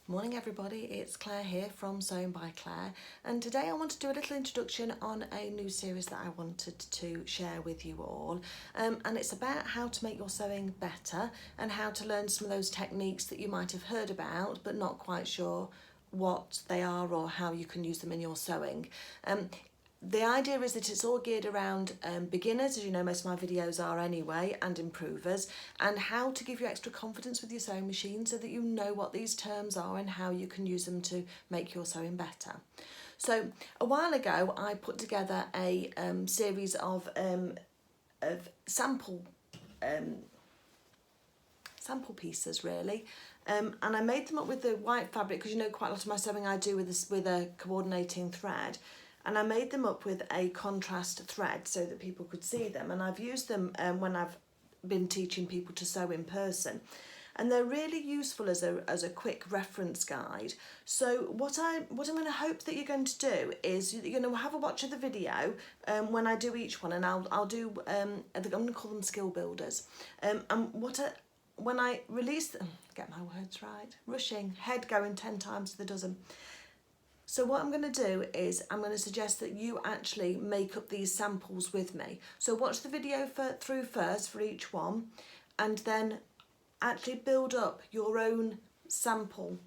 Morning everybody, it's Claire here from Sewing by Claire, and today I want to do a little introduction on a new series that I wanted to share with you all, and it's about how to make your sewing better and how to learn some of those techniques that you might have heard about but not quite sure what they are or how you can use them in your sewing. The idea is that it's all geared around beginners, as you know most of my videos are anyway, and improvers, and how to give you extra confidence with your sewing machine so that you know what these terms are and how you can use them to make your sewing better. So a while ago I put together a series of sample pieces really, and I made them up with the white fabric because you know quite a lot of my sewing I do with a coordinating thread. And I made them up with a contrast thread so that people could see them, and I've used them when I've been teaching people to sew in person, and they're really useful as a quick reference guide. So what I'm going to hope that you're going to do is you're going to have a watch of the video when I do each one, and I'll do I'm going to call them skill builders, and when I release get my words right, rushing, head going 10 times to the dozen. So what I'm going to do is I'm going to suggest that you actually make up these samples with me. So watch the video through first for each one, and then actually build up your own sample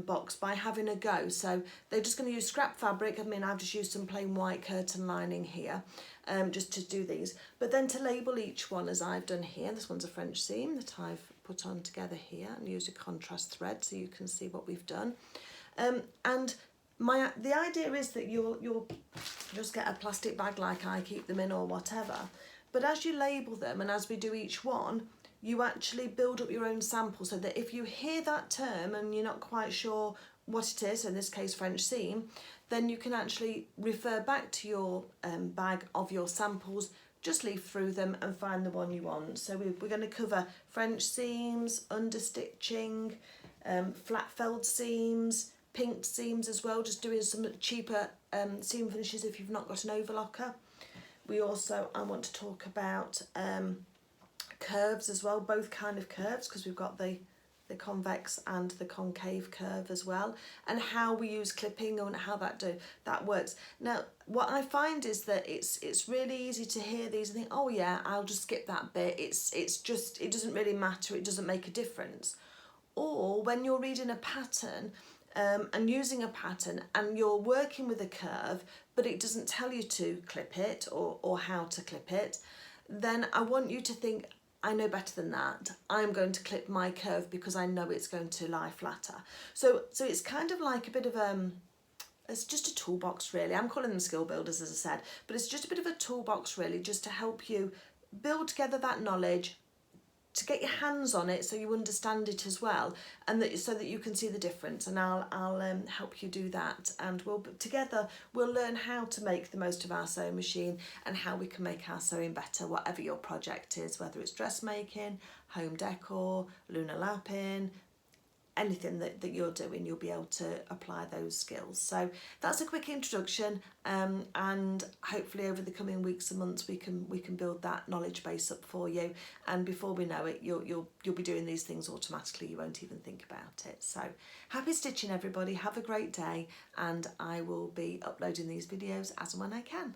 box by having a go. So they're just going to use scrap fabric. I mean, I've just used some plain white curtain lining here just to do these. But then to label each one as I've done here. This one's a French seam that I've put on together here and used a contrast thread so you can see what we've done. And the idea is that you'll just get a plastic bag like I keep them in or whatever, but as you label them and as we do each one, you actually build up your own sample so that if you hear that term and you're not quite sure what it is, in this case French seam, then you can actually refer back to your bag of your samples, just leaf through them and find the one you want. So we're going to cover French seams, understitching, flat felled seams, pinked seams as well, just doing some cheaper seam finishes if you've not got an overlocker. I want to talk about curves as well, both kind of curves, because we've got the convex and the concave curve as well, and how we use clipping and how that works. Now what I find is that it's really easy to hear these and think, oh yeah, I'll just skip that bit, it doesn't really matter, it doesn't make a difference. Or when you're reading a pattern and using a pattern and you're working with a curve but it doesn't tell you to clip it or how to clip it, then I want you to think, I know better than that. I'm going to clip my curve because I know it's going to lie flatter. So it's kind of like a bit of it's just a toolbox really. I'm calling them skill builders as I said, but it's just a bit of a toolbox really, just to help you build together that knowledge, to get your hands on it so you understand it as well, and so that you can see the difference, and I'll help you do that, and together we'll learn how to make the most of our sewing machine and how we can make our sewing better, whatever your project is, whether it's dressmaking, home decor, lunar lapping, anything that you're doing, you'll be able to apply those skills. So that's a quick introduction, and hopefully over the coming weeks and months we can build that knowledge base up for you, and before we know it you'll be doing these things automatically. You won't even think about it. So happy stitching everybody, have a great day, and I will be uploading these videos as and when I can.